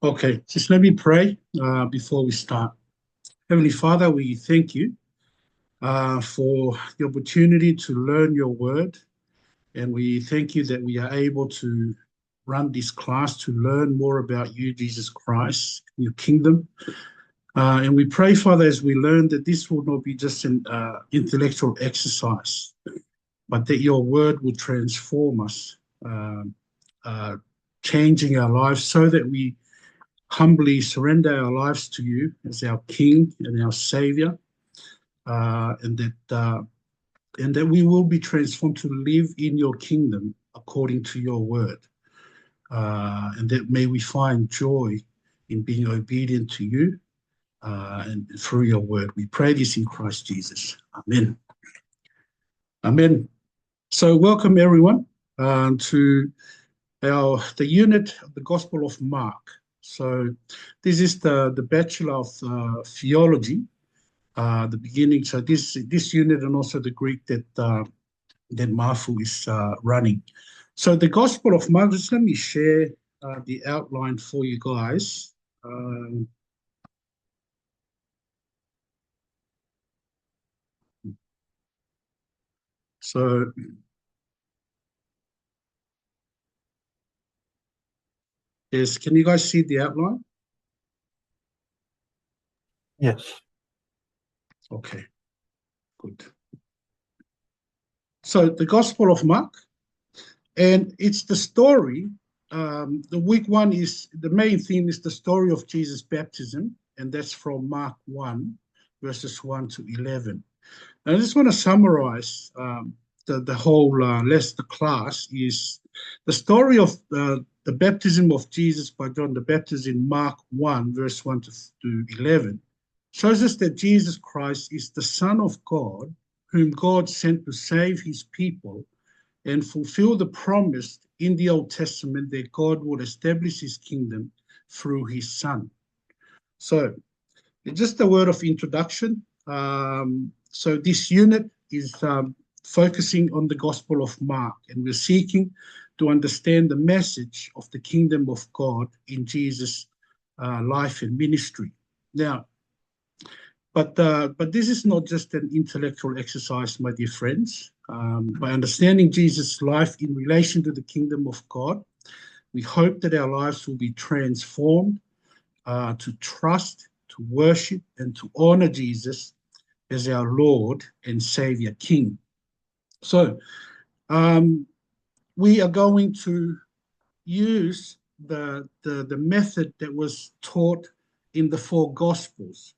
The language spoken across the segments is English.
Okay, just let me pray before we start. Heavenly Father, we thank you for the opportunity to learn your word. And we thank you that we are able to run this class to learn more about you, Jesus Christ, your kingdom. And we pray, Father, as we learn that this will not be just an intellectual exercise, but that your word will transform us, um, uh, changing our lives so that we humbly surrender our lives to you as our King and our Savior, uh, and that uh, and that we will be transformed to live in your kingdom according to your word, and that may we find joy in being obedient to you and through your word. We pray this in Christ Jesus. Amen. Amen. So welcome everyone to the unit of the Gospel of Mark. So this is the Bachelor of Theology, the beginning. So this unit and also the Greek that Marfu is running. So the Gospel of Mark. Just let me share the outline for you guys. Um, so can you guys see the outline? Yes. Okay, good. So the Gospel of Mark, and it's the story. The week one is the main theme is the story of Jesus' baptism, and that's from Mark 1, verses 1 to 11. And I just want to summarize the whole the class is the story of the baptism of Jesus by John the Baptist in Mark 1, verse 1 to 11, shows us that Jesus Christ is the Son of God, whom God sent to save his people and fulfill the promise in the Old Testament that God would establish his kingdom through his Son. So, just a word of introduction. So, this unit is focusing on the Gospel of Mark, and we're seeking to understand the message of the kingdom of God in Jesus' life and ministry. Now, but this is not just an intellectual exercise, my dear friends. By understanding Jesus' life in relation to the kingdom of God, we hope that our lives will be transformed to trust, to worship, and to honor Jesus as our Lord and Savior King. So um, we are going to use the method that was taught in the four Gospels,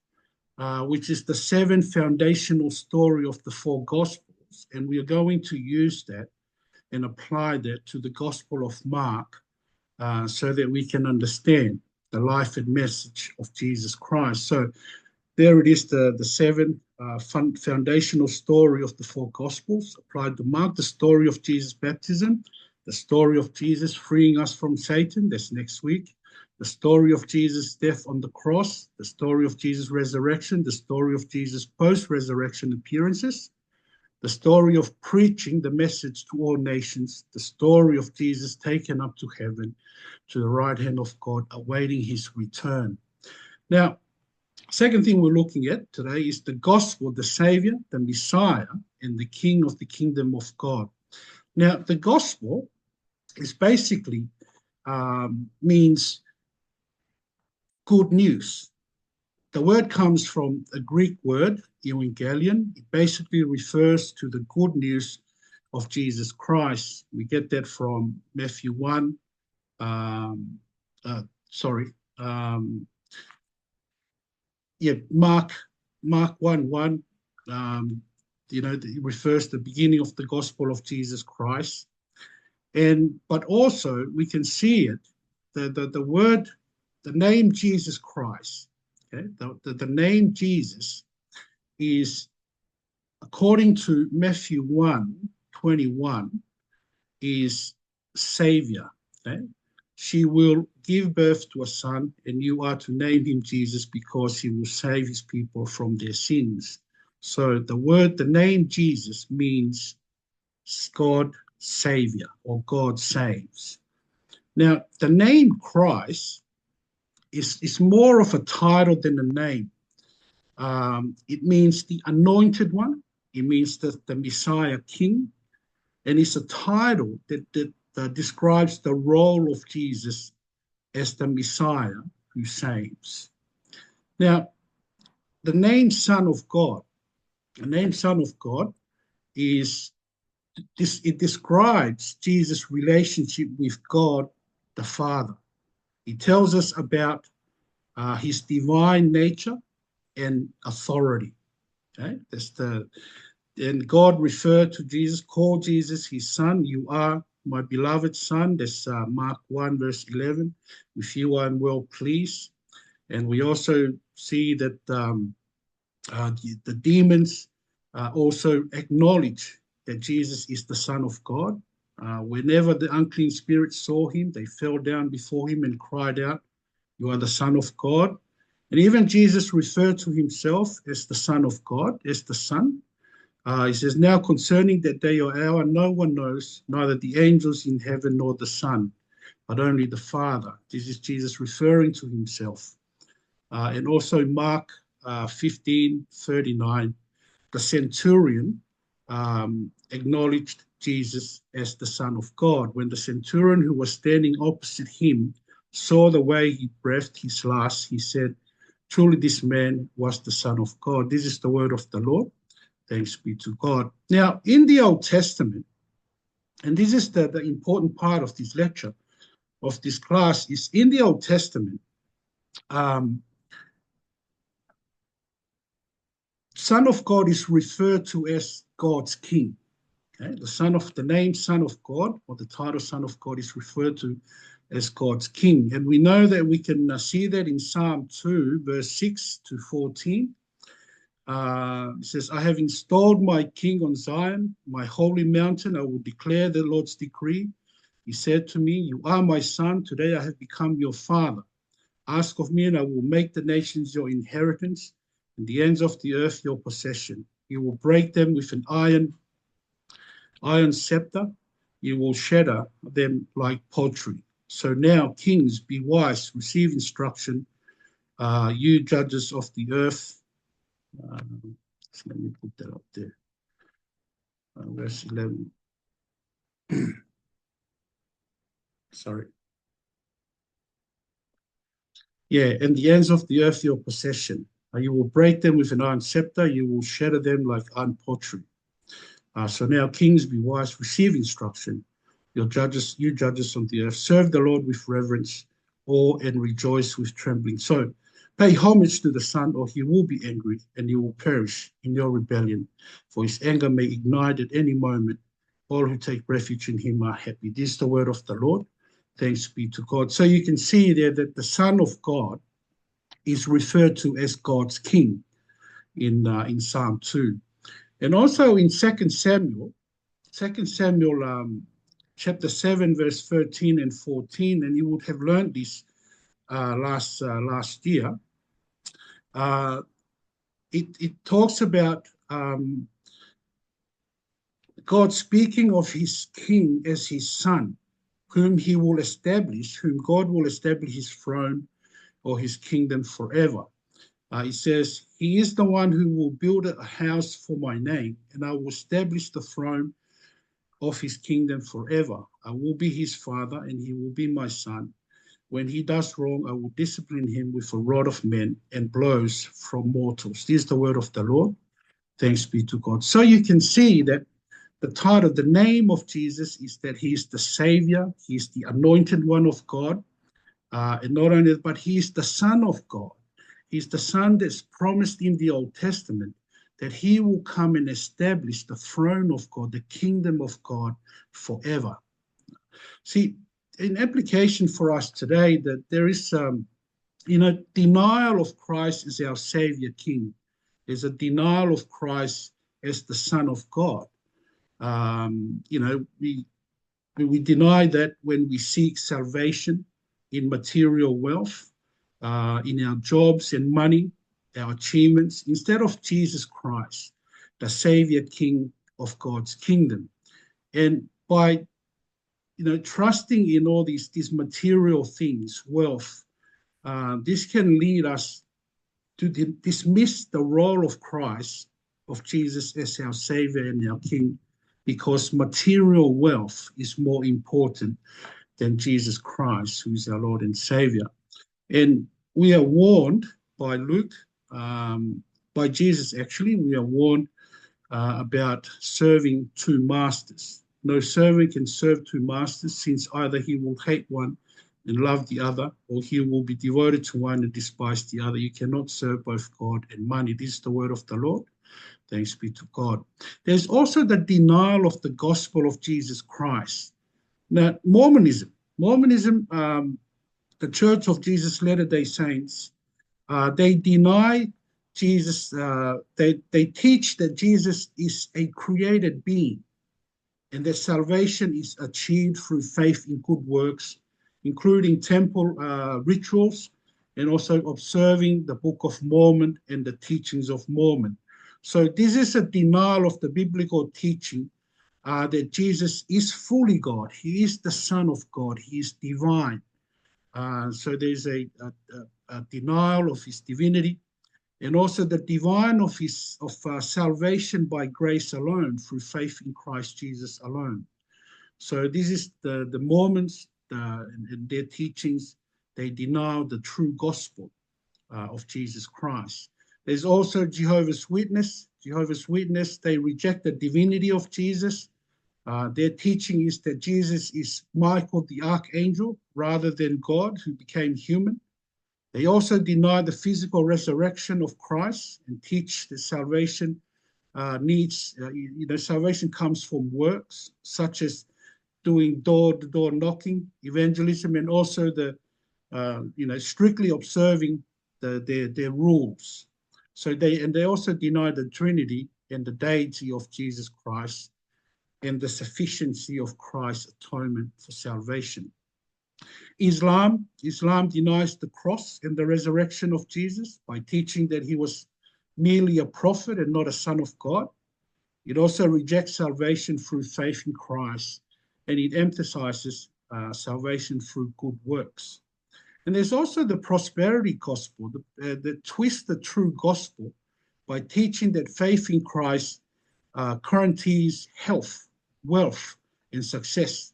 which is the seven foundational story of the four Gospels. And we are going to use that and apply that to the Gospel of Mark so that we can understand the life and message of Jesus Christ. So there it is, the seven foundational story of the four Gospels applied to Mark, the story of Jesus' baptism, the story of Jesus freeing us from Satan, that's next week, the story of Jesus' death on the cross, the story of Jesus' resurrection, the story of Jesus' post-resurrection appearances, the story of preaching the message to all nations, the story of Jesus taken up to heaven, to the right hand of God, awaiting his return. Now, second thing we're looking at today is the gospel, the Savior, the Messiah, and the King of the kingdom of God. Now, the gospel is basically means good news. The word comes from a Greek word, evangelion. It basically refers to the good news of Jesus Christ. We get that from Matthew 1, um, uh, sorry, um, yeah, Mark 1 1, it refers to the beginning of the gospel of Jesus Christ. But also we can see it, the word, the name Jesus Christ, okay, the name Jesus is, according to Matthew 1:21, is Savior. Okay? She will give birth to a son, and you are to name him Jesus because he will save his people from their sins. So the name Jesus means God Savior or God saves. Now, the name Christ is more of a title than a name. It means the anointed one. It means the Messiah King. And it's a title that describes the role of Jesus as the Messiah who saves. Now, the name Son of God, the name Son of God is this, it describes Jesus' relationship with God the Father. It tells us about his divine nature and authority. Okay, and God referred to Jesus, called Jesus his son. You are my beloved son. That's Mark 1, verse 11. With you I am well pleased. And we also see that the demons also acknowledge that Jesus is the Son of God. Whenever the unclean spirits saw him, they fell down before him and cried out, "You are the Son of God." And even Jesus referred to himself as the Son of God, as the Son. He says, "Now concerning that day or hour, no one knows, neither the angels in heaven nor the Son, but only the Father." This is Jesus referring to himself. And also Mark 15:39, the centurion acknowledged Jesus as the Son of God. When the centurion who was standing opposite him saw the way he breathed his last, he said, "Truly this man was the Son of God." This is the word of the Lord. Thanks be to God. Now, in the Old Testament, and this is the important part of this lecture, of this class, is in the Old Testament, Son of God is referred to as God's King. Okay? The name Son of God, or the title Son of God, is referred to as God's King. And we know that we can see that in Psalm 2, verse 6 to 14. It says, "I have installed my king on Zion, my holy mountain. I will declare the Lord's decree. He said to me, 'You are my son. Today I have become your father. Ask of me, and I will make the nations your inheritance, and the ends of the earth your possession. You will break them with an iron scepter. You will shatter them like pottery.' So now, kings, be wise, receive instruction. You judges of the earth." So let me put that up there. Verse 11. Sorry. Yeah, "and the ends of the earth your possession. You will break them with an iron scepter. You will shatter them like iron pottery. So now, kings, be wise, receive instruction. You judges on the earth, serve the Lord with reverence, awe, and rejoice with trembling. So pay homage to the Son, or he will be angry, and you will perish in your rebellion. For his anger may ignite at any moment. All who take refuge in him are happy." This is the word of the Lord. Thanks be to God. So you can see there that the Son of God is referred to as God's King in Psalm 2. And also in 2 Samuel, chapter 7, verse 13 and 14, and you would have learned this last year. It talks about God speaking of his king as his son, whom God will establish his throne or his kingdom forever. He says, "He is the one who will build a house for my name, and I will establish the throne of his kingdom forever. I will be his father, and he will be my son. When he does wrong, I will discipline him with a rod of men and blows from mortals." This is the word of the Lord. Thanks be to God. So you can see that the title, the name of Jesus, is that he is the Savior. He is the anointed one of God. And not only that, but he is the Son of God. He's the Son that's promised in the Old Testament, that he will come and establish the throne of God, the kingdom of God forever. See, in application for us today, that there is, denial of Christ as our Savior King. There's a denial of Christ as the Son of God. We deny that when we seek salvation in material wealth, in our jobs and money, our achievements, instead of Jesus Christ, the Savior King of God's kingdom. And by trusting in all these material things, wealth, This can lead us to dismiss the role of Christ, of Jesus as our Savior and our King, because material wealth is more important than Jesus Christ, who is our Lord and Savior. And we are warned by Luke, by Jesus actually, we are warned about serving two masters. No servant can serve two masters, since either he will hate one and love the other, or he will be devoted to one and despise the other. You cannot serve both God and money. This is the word of the Lord. Thanks be to God. There's also the denial of the gospel of Jesus Christ. Now, Mormonism, the Church of Jesus Latter-day Saints, they deny Jesus. They teach that Jesus is a created being, and that salvation is achieved through faith in good works, including temple rituals, and also observing the Book of Mormon and the teachings of Mormon. So this is a denial of the biblical teaching that Jesus is fully God. He is the Son of God. He is divine. So there's a denial of his divinity, and also the divine of salvation by grace alone, through faith in Christ Jesus alone. So this is the Mormons and their teachings. They deny the true gospel of Jesus Christ. There's also Jehovah's Witness. Jehovah's Witness, they reject the divinity of Jesus. Their teaching is that Jesus is Michael the archangel rather than God who became human. They also deny the physical resurrection of Christ and teach that salvation salvation comes from works, such as doing door-to-door knocking, evangelism, and also strictly observing their rules. So they also deny the Trinity and the deity of Jesus Christ and the sufficiency of Christ's atonement for salvation. Islam denies the cross and the resurrection of Jesus by teaching that he was merely a prophet and not a son of God. It also rejects salvation through faith in Christ, and it emphasizes salvation through good works. And there's also the prosperity gospel that twists the true gospel by teaching that faith in Christ guarantees health, wealth, and success.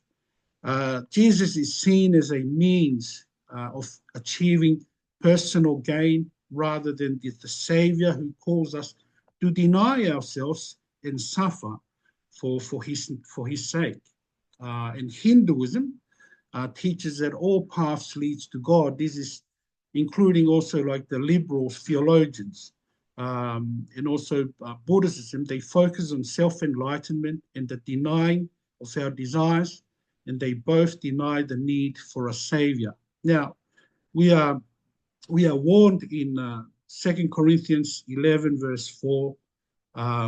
Jesus is seen as a means of achieving personal gain rather than the Savior who calls us to deny ourselves and suffer for his sake. And Hinduism teaches that all paths leads to God. This is including also like the liberal theologians. And also Buddhism, they focus on self-enlightenment and the denying of our desires, and they both deny the need for a savior. Now, we are warned in 2 Corinthians 11, verse 4,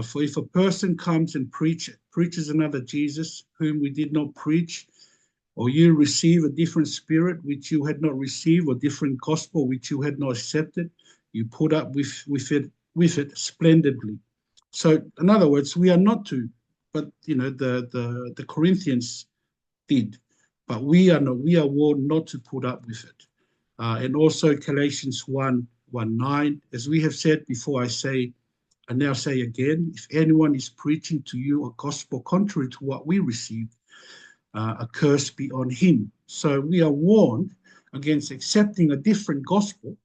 for if a person comes and preaches another Jesus, whom we did not preach, or you receive a different spirit which you had not received, or different gospel which you had not accepted, you put up with it splendidly. So, in other words, we are not to, but the Corinthians did, but we are warned not to put up with it. And also Galatians 1:9, as we have said before, I now say again, if anyone is preaching to you a gospel contrary to what we received, a curse be on him. So we are warned against accepting a different gospel,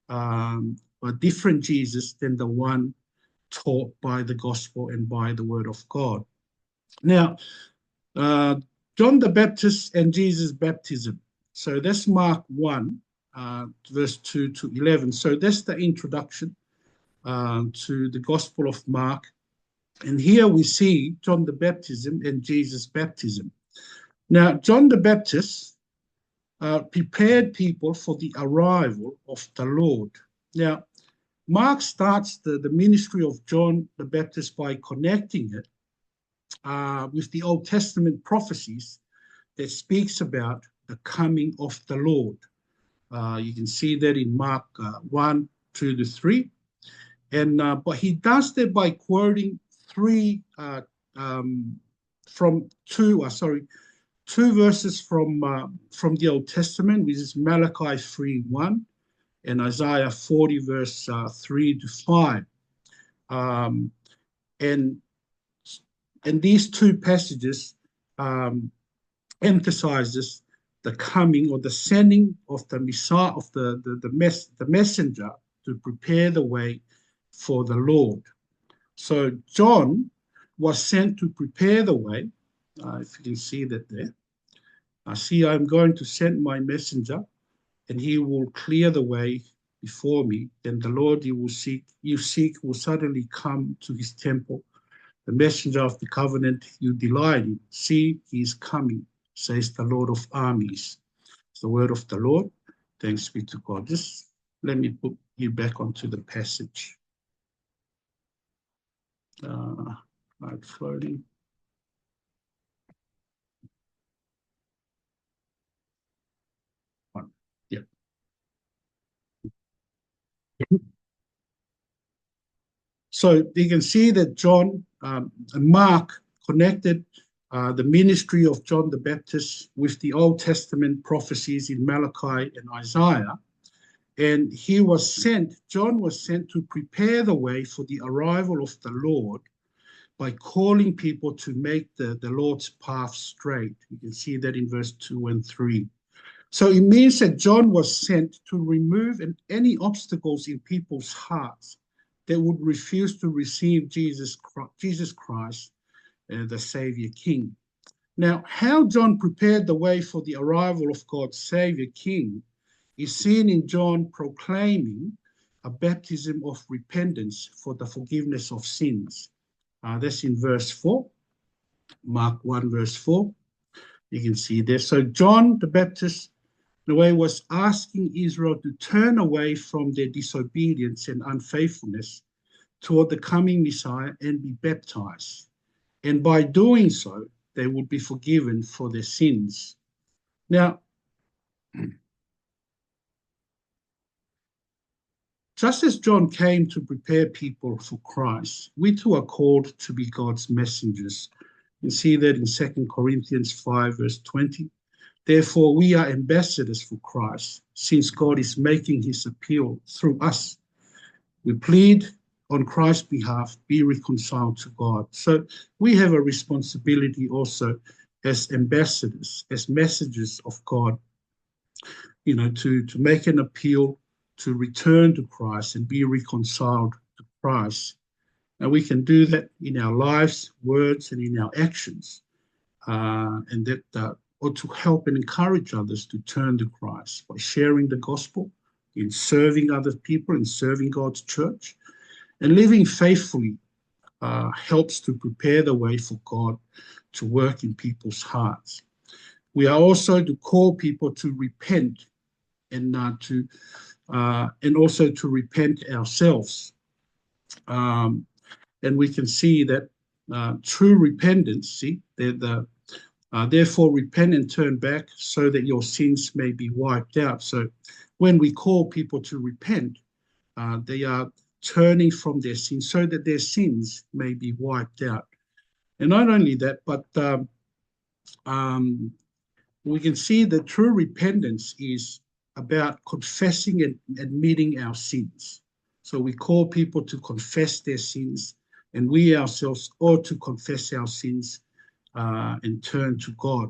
a different Jesus than the one taught by the gospel and by the word of God. Now, John the Baptist and Jesus' baptism. So that's Mark 1, verse 2 to 11. So that's the introduction to the Gospel of Mark. And here we see John the Baptism and Jesus' baptism. Now, John the Baptist prepared people for the arrival of the Lord. Now, Mark starts the ministry of John the Baptist by connecting it with the Old Testament prophecies that speaks about the coming of the Lord. You can see that in Mark 1, 2 to 3. And but he does that by quoting two verses from the Old Testament, which is Malachi 3:1 and Isaiah 40, verse 3 to 5. And these two passages emphasizes the coming or the sending of the Messiah, of the messenger to prepare the way for the Lord. So John was sent to prepare the way. If you can see that there. See, I'm going to send my messenger, and he will clear the way before me. Then the Lord you seek will suddenly come to his temple. The messenger of the covenant you delight in. See, he is coming, says the Lord of armies. It's the word of the Lord. Thanks be to God. Just let me put you back onto the passage. Right, floating. Yeah. So you can see that John and Mark connected the ministry of John the Baptist with the Old Testament prophecies in Malachi and Isaiah. And John was sent to prepare the way for the arrival of the Lord by calling people to make the Lord's path straight. You can see that in verse 2 and 3. So it means that John was sent to remove any obstacles in people's hearts that would refuse to receive Jesus Christ, the Savior King. Now, how John prepared the way for the arrival of God's Savior King is seen in John proclaiming a baptism of repentance for the forgiveness of sins. That's in verse 4, Mark 1, verse 4. You can see there. So John the Baptist, in a way, was asking Israel to turn away from their disobedience and unfaithfulness toward the coming Messiah and be baptized. And by doing so, they would be forgiven for their sins. Now, just as John came to prepare people for Christ, we too are called to be God's messengers. You can see that in 2 Corinthians 5, verse 20. Therefore, we are ambassadors for Christ, since God is making his appeal through us. We plead on Christ's behalf, be reconciled to God. So we have a responsibility also as ambassadors, as messengers of God, to make an appeal to return to Christ and be reconciled to Christ. And we can do that in our lives, words, and in our actions, and that or to help and encourage others to turn to Christ by sharing the gospel, in serving other people, in serving God's church, and living faithfully helps to prepare the way for God to work in people's hearts. We are also to call people to repent and also to repent ourselves. And we can see that true repentance, therefore repent and turn back so that your sins may be wiped out. So when we call people to repent, they are turning from their sins so that their sins may be wiped out. And not only that, but we can see that true repentance is about confessing and admitting our sins. So we call people to confess their sins, and we ourselves ought to confess our sins and turn to God.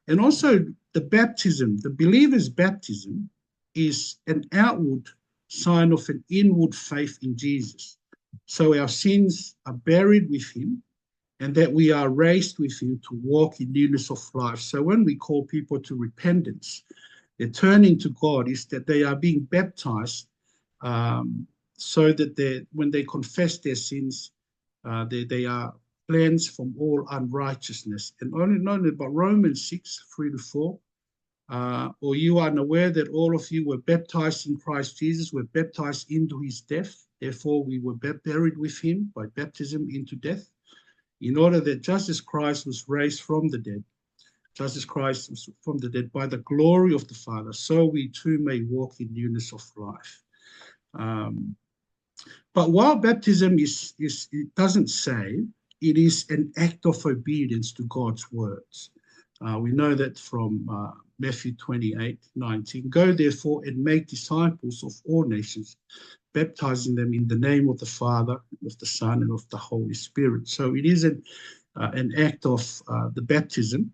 And also the baptism, the believer's baptism, is an outward sign of an inward faith in Jesus. So our sins are buried with him, and that we are raised with him to walk in newness of life. So when we call people to repentance, they're turning to God, is that they are being baptized so that when they confess their sins, they are cleansed from all unrighteousness. And not only but Romans 6, 3-4, or you are unaware that all of you were baptized in Christ Jesus, were baptized into his death. Therefore, we were buried with him by baptism into death, in order that just as Christ was raised from the dead, just as Christ was from the dead by the glory of the Father, so we too may walk in newness of life. But while baptism it doesn't save, it is an act of obedience to God's words. We know that from Matthew 28:19. Go therefore and make disciples of all nations, baptizing them in the name of the Father, of the Son, and of the Holy Spirit. So it is an act of the baptism.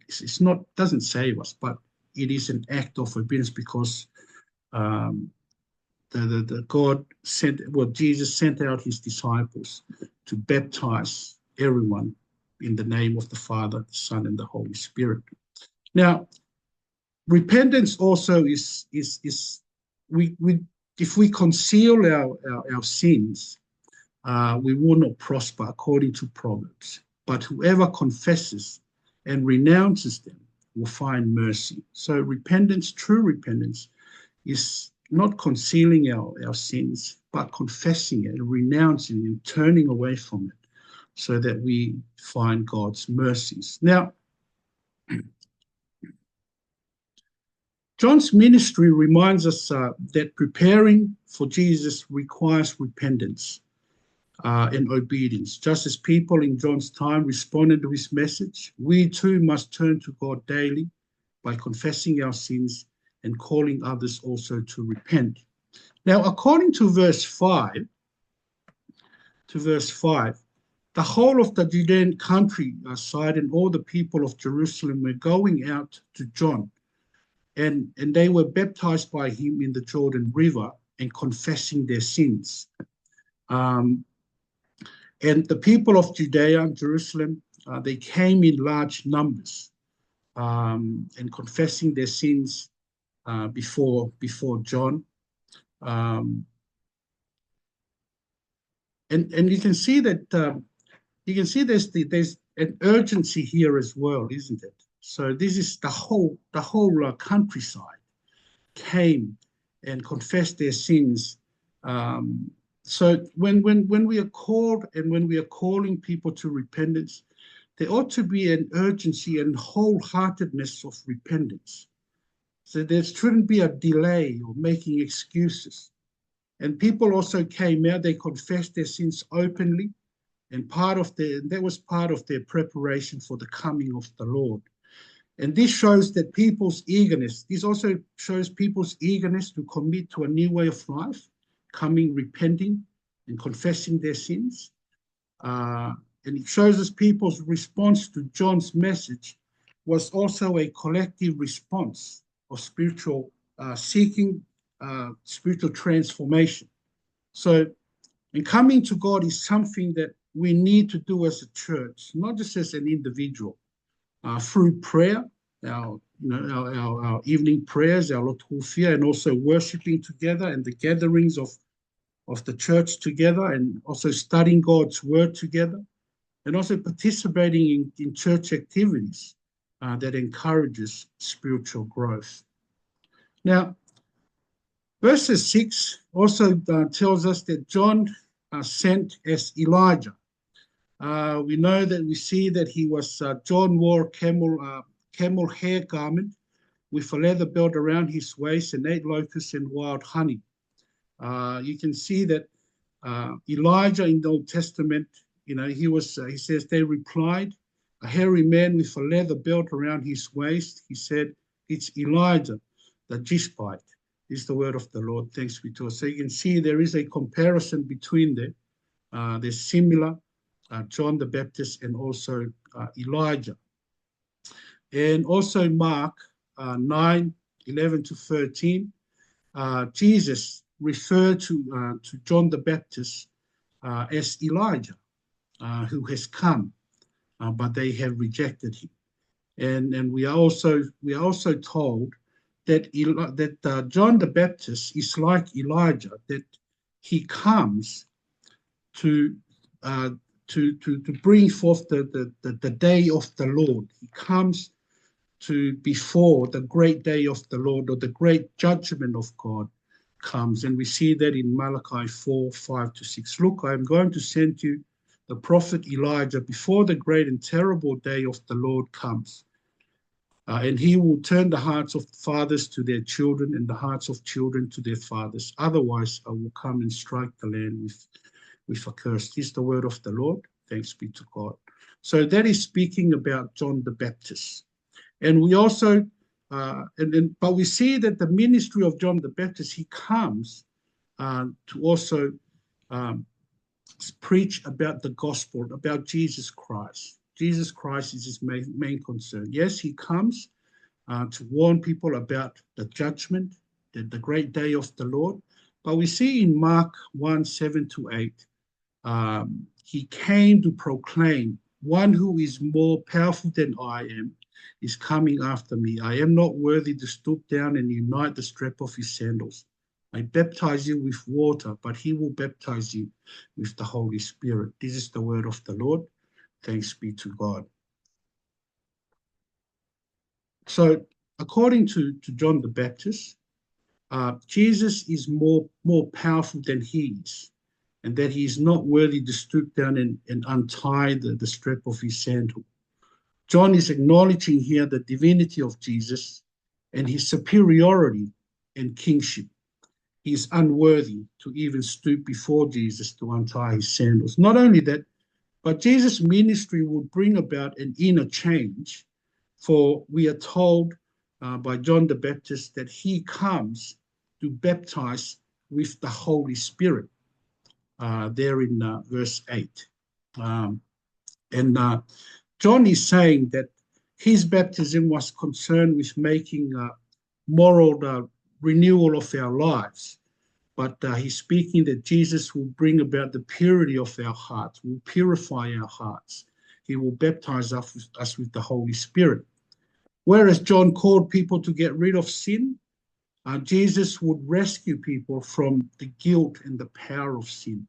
It's not, doesn't save us, but it is an act of obedience, because God sent, well, Jesus sent out his disciples to baptize everyone in the name of the Father, the Son, and the Holy Spirit. Now, repentance also is we if we conceal our sins, we will not prosper, according to Proverbs. But whoever confesses and renounces them will find mercy. So repentance, true repentance, is not concealing our sins, but confessing it, renouncing and turning away from it, so that we find God's mercies. Now, John's ministry reminds us that preparing for Jesus requires repentance and obedience. Just as people in John's time responded to his message, we too must turn to God daily by confessing our sins and calling others also to repent. Now, according to verse 5, the whole of the Judean countryside and all the people of Jerusalem were going out to John, and they were baptized by him in the Jordan River and confessing their sins. And the people of Judea and Jerusalem, they came in large numbers and confessing their sins before John. And you can see that there's an urgency here as well, isn't it? So this is the whole countryside came and confessed their sins. So when we are called and when we are calling people to repentance, there ought to be an urgency and wholeheartedness of repentance. So there shouldn't be a delay or making excuses. And people also came out, they confessed their sins openly, and that was part of their preparation for the coming of the Lord. And this shows that this also shows people's eagerness to commit to a new way of life, repenting and confessing their sins. And it shows us people's response to John's message was also a collective response of spiritual seeking, spiritual transformation. So, and coming to God is something that we need to do as a church, not just as an individual. Through prayer, our evening prayers, our liturgia, and also worshiping together, and the gatherings of the church together, and also studying God's word together, and also participating in church activities that encourages spiritual growth. Now, verses 6 also tells us that John sent as Elijah. We know that we see that John wore camel hair garment with a leather belt around his waist and ate locusts and wild honey. You can see that Elijah in the Old Testament, he says, they replied, a hairy man with a leather belt around his waist. He said, it's Elijah the Tishbite. Is the word of the Lord. Thanks be to us. So you can see there is a comparison between them. They're similar. John the Baptist and also Elijah. And also Mark 9:11-13, Jesus referred to John the Baptist as Elijah, who has come, but they have rejected him. And we are also told that John the Baptist is like Elijah, that he comes to bring forth the day of the Lord. He comes before the great day of the Lord, or the great judgment of God comes. And we see that in Malachi 4:5-6. Look, I am going to send you the prophet Elijah before the great and terrible day of the Lord comes. And he will turn the hearts of fathers to their children and the hearts of children to their fathers. Otherwise, I will come and strike the land with a curse. This is the word of the Lord. Thanks be to God. So that is speaking about John the Baptist. And we also But we see that the ministry of John the Baptist, he comes to also preach about the gospel, about Jesus Christ. Jesus Christ is his main concern. Yes, he comes to warn people about the judgment, the great day of the Lord. But we see in Mark 1:7-8, he came to proclaim, one who is more powerful than I am is coming after me. I am not worthy to stoop down and unite the strap of his sandals. I baptize you with water, but he will baptize you with the Holy Spirit. This is the word of the Lord. Thanks be to God. So, according to John the Baptist, Jesus is more powerful than he is, and that he is not worthy to stoop down and untie the strap of his sandal. John is acknowledging here the divinity of Jesus and his superiority and kingship. He is unworthy to even stoop before Jesus to untie his sandals. Not only that, but Jesus' ministry would bring about an inner change, for we are told by John the Baptist that he comes to baptize with the Holy Spirit, there in verse 8. John is saying that his baptism was concerned with making moral renewal of our lives. But he's speaking that Jesus will bring about the purity of our hearts, will purify our hearts. He will baptize us with the Holy Spirit. Whereas John called people to get rid of sin, Jesus would rescue people from the guilt and the power of sin.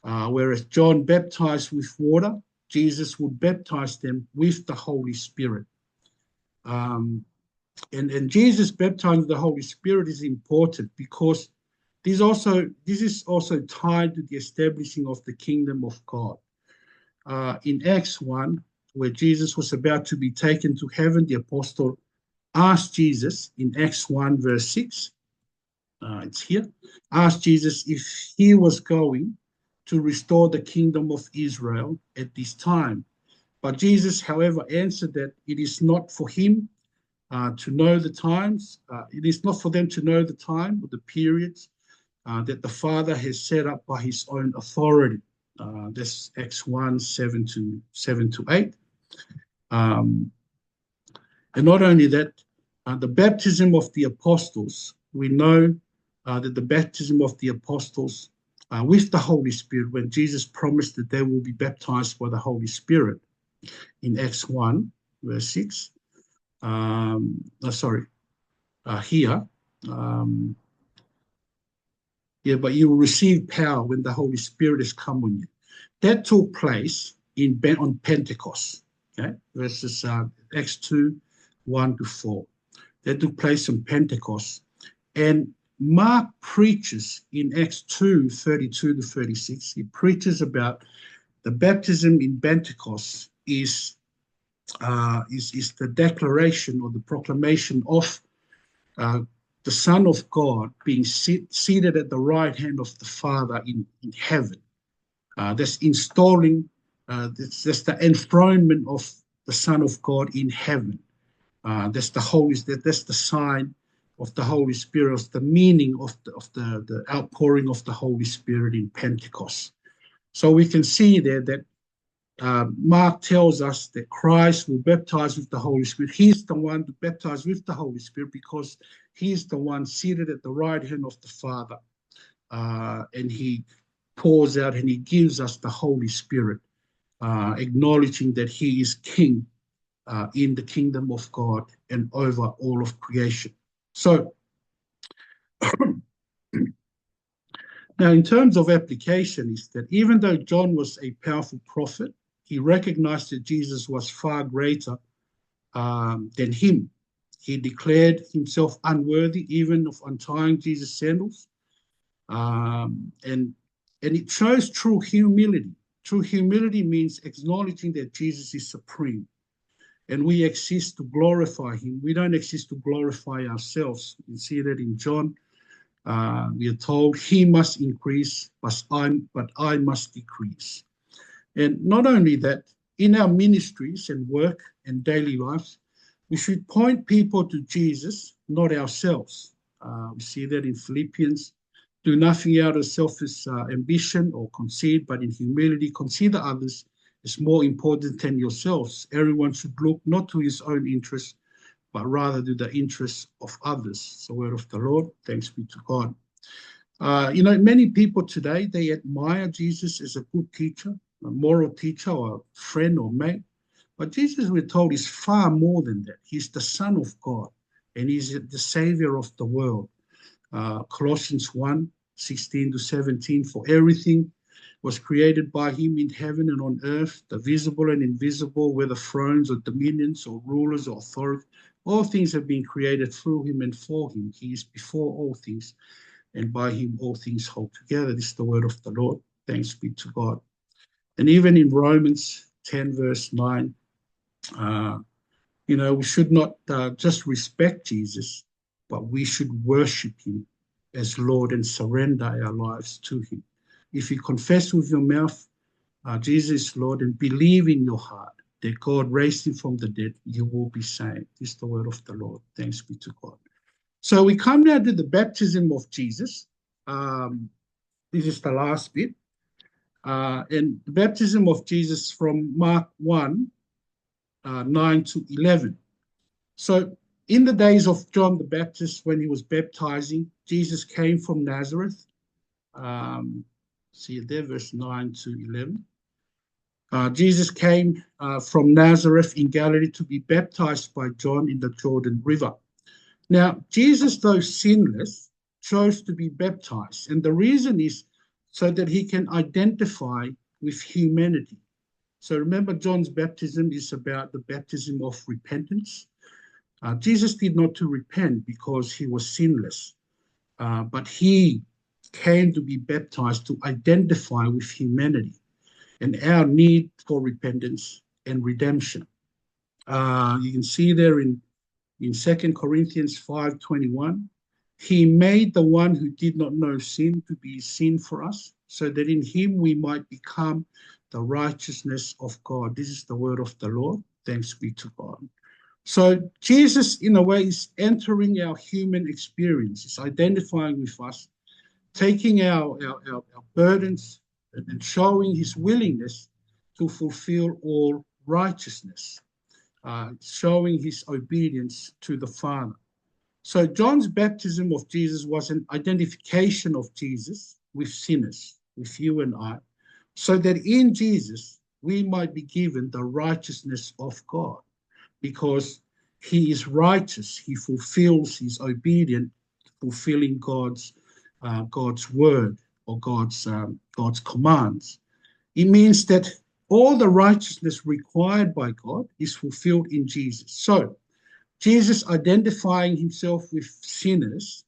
Whereas John baptized with water, Jesus would baptize them with the Holy Spirit. And Jesus baptizing the Holy Spirit is important because this is also tied to the establishing of the kingdom of God. In Acts 1, where Jesus was about to be taken to heaven, the apostle asked Jesus in Acts 1, verse 6, it's here, asked Jesus if he was going to restore the kingdom of Israel at this time. But Jesus, however, answered that it is not for him to know the times. It is not for them to know the time or the periods that the Father has set up by his own authority. That's Acts 1, 7-8. And not only that, the baptism of the apostles, we know that the baptism of the apostles with the Holy Spirit, when Jesus promised that they will be baptized by the Holy Spirit in Acts 1, verse 6. Here. But you will receive power when the Holy Spirit has come on you. That took place on Pentecost. Okay, verses Acts 2, 1-4. That took place on Pentecost. And Mark preaches in Acts 2, 32-36. He preaches about the baptism in Pentecost is the declaration or the proclamation of the Son of God being seated at the right hand of the Father in heaven. That's installing, that's the enthronement of the Son of God in heaven. That's the sign of the Holy Spirit, of the meaning of the outpouring of the Holy Spirit in Pentecost. So we can see there that Mark tells us that Christ will baptize with the Holy Spirit. He's the one to baptize with the Holy Spirit because he's the one seated at the right hand of the Father. And he pours out and he gives us the Holy Spirit, acknowledging that he is King in the kingdom of God and over all of creation. So, now in terms of application is that even though John was a powerful prophet, he recognized that Jesus was far greater than him. He declared himself unworthy even of untying Jesus' sandals. And it shows true humility. True humility means acknowledging that Jesus is supreme. And we exist to glorify him. We don't exist to glorify ourselves. You see that in John. We are told he must increase, but I must decrease. And not only that, in our ministries and work and daily lives, We should point people to Jesus, not ourselves. We see that in Philippians. Do nothing out of selfish ambition or conceit, but in humility consider others as more important than yourselves. Everyone should look not to his own interests, but rather to the interests of others. It's the word of the Lord. Thanks be to God. Many people today, they admire Jesus as a good teacher, a moral teacher, or a friend or mate. But Jesus, we're told, is far more than that. He's the Son of God, and he's the Savior of the world. Colossians 1:16-17, for everything was created by him in heaven and on earth, the visible and invisible, whether thrones or dominions or rulers or authorities. All things have been created through him and for him. He is before all things, and by him all things hold together. This is the word of the Lord. Thanks be to God. And even in Romans 10, verse 9, we should not just respect Jesus, but we should worship him as Lord and surrender our lives to him. If you confess with your mouth Jesus is Lord and believe in your heart that God raised him from the dead, you will be saved. This is the word of the Lord. Thanks be to God. So we come now to the baptism of Jesus. This is the last bit. And the baptism of Jesus from Mark 1, 9-11. So in the days of John the Baptist, when he was baptizing, Jesus came from Nazareth. See it there, verse 9-11. Jesus came from Nazareth in Galilee to be baptized by John in the Jordan River. Now, Jesus, though sinless, chose to be baptized. And the reason is so that he can identify with humanity. So remember, John's baptism is about the baptism of repentance. Jesus did not to repent because he was sinless, but he came to be baptized to identify with humanity and our need for repentance and redemption. You can see there in 2 Corinthians 5:21, he made the one who did not know sin to be sin for us, so that in him we might become the righteousness of God. This is the word of the Lord. Thanks be to God. So Jesus, in a way, is entering our human experience. He's identifying with us, taking our burdens and showing his willingness to fulfill all righteousness, showing his obedience to the Father. So John's baptism of Jesus was an identification of Jesus with sinners, with you and I, so that in Jesus we might be given the righteousness of God, because he is righteous. He fulfills, he's obedient, fulfilling God's word or God's commands. It means that all the righteousness required by God is fulfilled in Jesus. So Jesus identifying himself with sinners,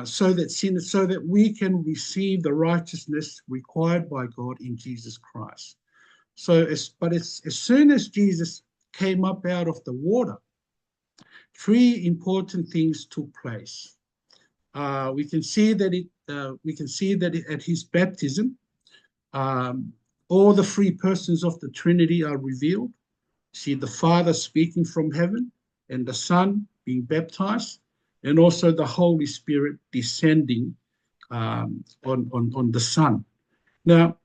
so that we can receive the righteousness required by God in Jesus Christ. So, as soon as Jesus came up out of the water, three important things took place. We can see that at his baptism, all the three persons of the Trinity are revealed. See the Father speaking from heaven, and the Son being baptized, and also the Holy Spirit descending on the Son. Now,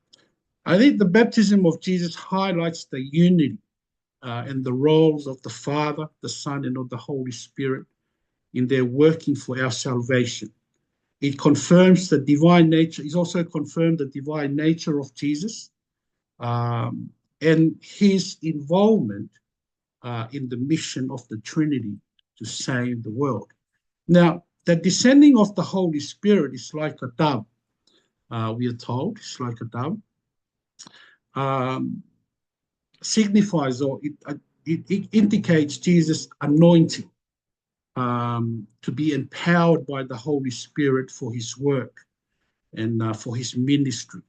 I think the baptism of Jesus highlights the unity and the roles of the Father, the Son, and of the Holy Spirit in their working for our salvation. It confirms the divine nature. It's also confirmed the divine nature of Jesus and his involvement in the mission of the Trinity to save the world. Now, the descending of the Holy Spirit is like a dove. We are told it's like a dove. Signifies, or it indicates Jesus' anointing to be empowered by the Holy Spirit for his work and for his ministry.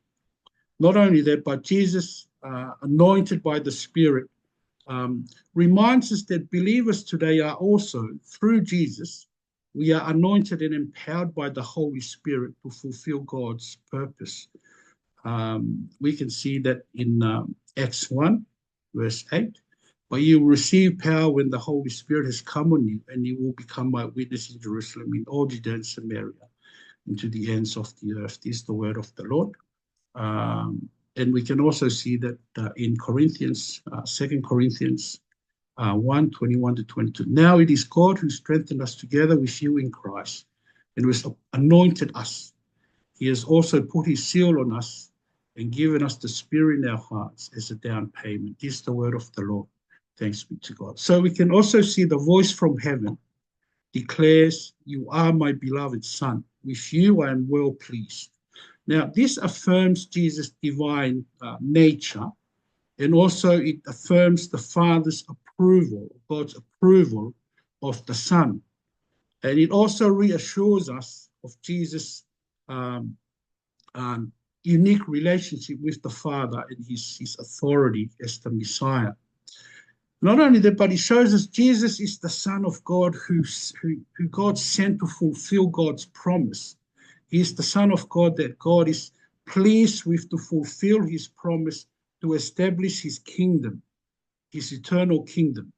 Not only that, but Jesus, anointed by the Spirit, reminds us that believers today are also, through Jesus, we are anointed and empowered by the Holy Spirit to fulfill God's purpose. We can see that in Acts 1, verse 8. But you will receive power when the Holy Spirit has come on you, and you will become my witness in Jerusalem, in all Judea and Samaria, and to the ends of the earth. This is the word of the Lord. And we can also see that in Corinthians, 2 Corinthians 1, 21 to 22. Now it is God who strengthened us together with you in Christ and who has anointed us. He has also put his seal on us and given us the Spirit in our hearts as a down payment. This is the word of the Lord. Thanks be to God. So we can also see the voice from heaven declares, "You are my beloved Son. With you I am well pleased." Now, this affirms Jesus' divine nature, and also it affirms the Father's approval, God's approval of the Son. And it also reassures us of Jesus' um, unique relationship with the Father and his authority as the Messiah. Not only that, but it shows us Jesus is the Son of God who God sent to fulfill God's promise. He is the Son of God that God is pleased with to fulfill his promise to establish his kingdom, his eternal kingdom.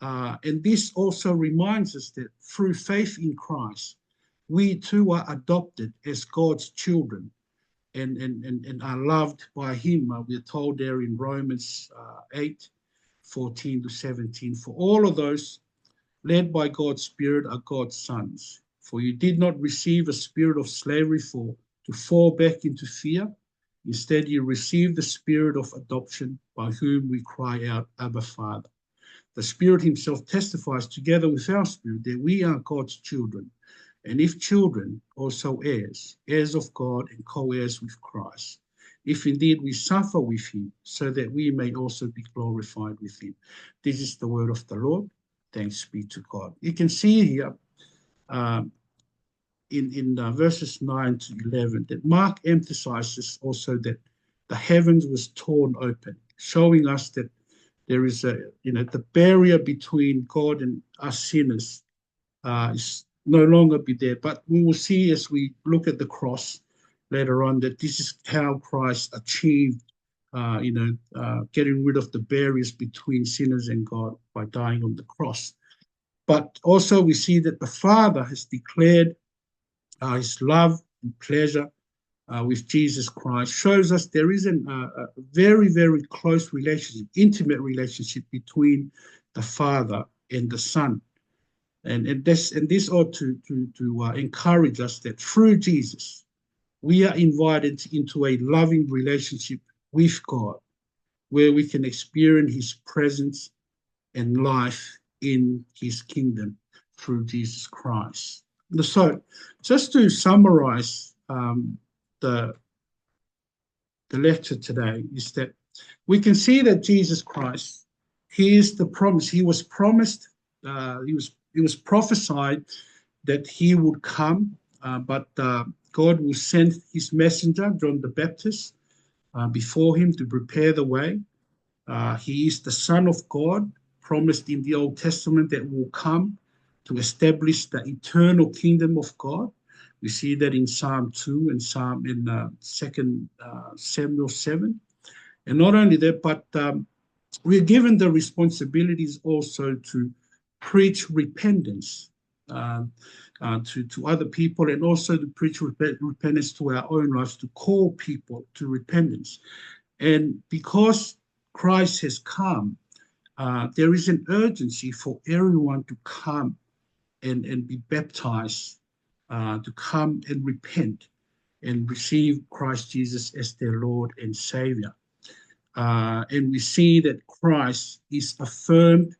And this also reminds us that through faith in Christ, we too are adopted as God's children and are loved by him. We're told there in Romans 8, 14 to 17, for all of those led by God's Spirit are God's sons. For you did not receive a spirit of slavery to fall back into fear. Instead, you received the spirit of adoption by whom we cry out, Abba, Father. The Spirit himself testifies together with our spirit that we are God's children. And if children, also heirs, heirs of God and co-heirs with Christ. If indeed we suffer with him, so that we may also be glorified with him. This is the word of the Lord. Thanks be to God. You can see here in verses 9 to 11 that Mark emphasizes also that the heavens was torn open, showing us that there is the barrier between God and us sinners is no longer be there. But we will see as we look at the cross later on that this is how Christ achieved, getting rid of the barriers between sinners and God by dying on the cross. But also we see that the Father has declared his love and pleasure with Jesus Christ, shows us there is a very, very close relationship, intimate relationship between the Father and the Son. And this ought to encourage us that through Jesus, we are invited into a loving relationship with God, where we can experience his presence and life in his kingdom through Jesus Christ. So just to summarize the lecture today is that we can see that Jesus Christ, he is the promise. He was promised, it was prophesied that he would come, but God will send his messenger, John the Baptist, before him to prepare the way. He is the Son of God, promised in the Old Testament that will come to establish the eternal kingdom of God. We see that in Psalm 2 and in 2 Samuel 7. And not only that, but we're given the responsibilities also to preach repentance to other people, and also to preach repentance to our own lives, to call people to repentance. And because Christ has come, there is an urgency for everyone to come and be baptized, to come and repent and receive Christ Jesus as their Lord and Savior. And we see that Christ is affirmed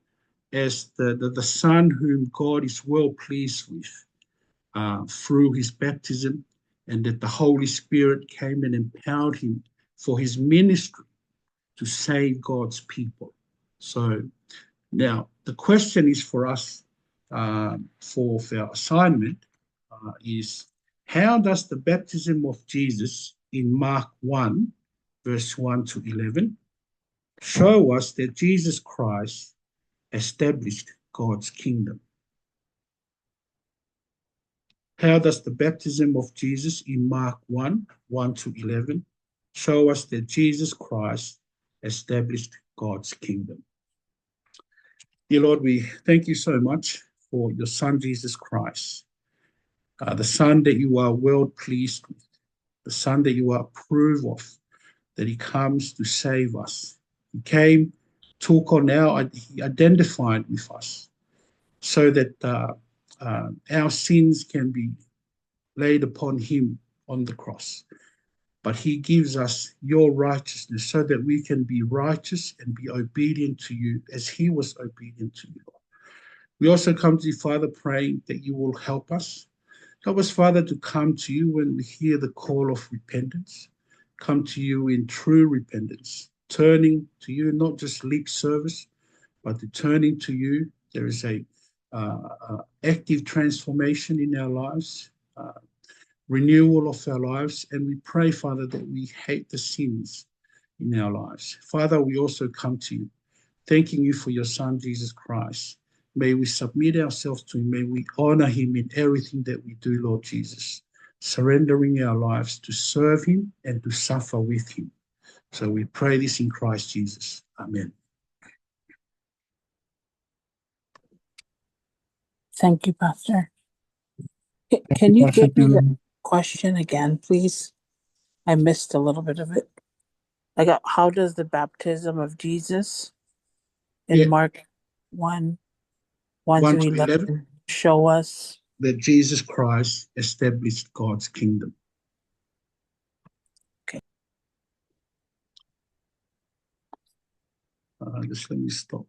as the Son whom God is well pleased with through his baptism, and that the Holy Spirit came and empowered him for his ministry to save God's people. So now the question is for us, for our assignment, is how does the baptism of Jesus in Mark 1, verse 1 to 11, show us that Jesus Christ established God's kingdom? How does the baptism of Jesus in Mark 1, 1 to 11, show us that Jesus Christ established God's kingdom? Dear Lord, we thank you so much for your Son, Jesus Christ, the Son that you are well pleased with, the Son that you are approved of, that he comes to save us. He came, took on he identified with us so that our sins can be laid upon him on the cross. But he gives us your righteousness so that we can be righteous and be obedient to you as he was obedient to you. We also come to you, Father, praying that you will help us. Help us, Father, to come to you when we hear the call of repentance. Come to you in true repentance, turning to you, not just lip service, but to turning to you. There is a active transformation in our lives, renewal of our lives, and we pray, Father, that we hate the sins in our lives. Father, we also come to you, thanking you for your Son, Jesus Christ. May we submit ourselves to him. May we honor him in everything that we do, Lord Jesus, surrendering our lives to serve him and to suffer with him. So we pray this in Christ Jesus. Amen. Thank you, Pastor. Can you give me the question again, please? I missed a little bit of it. I got, how does the baptism of Jesus in Mark 1 to 11 show us that Jesus Christ established God's kingdom? Okay. Just let me stop.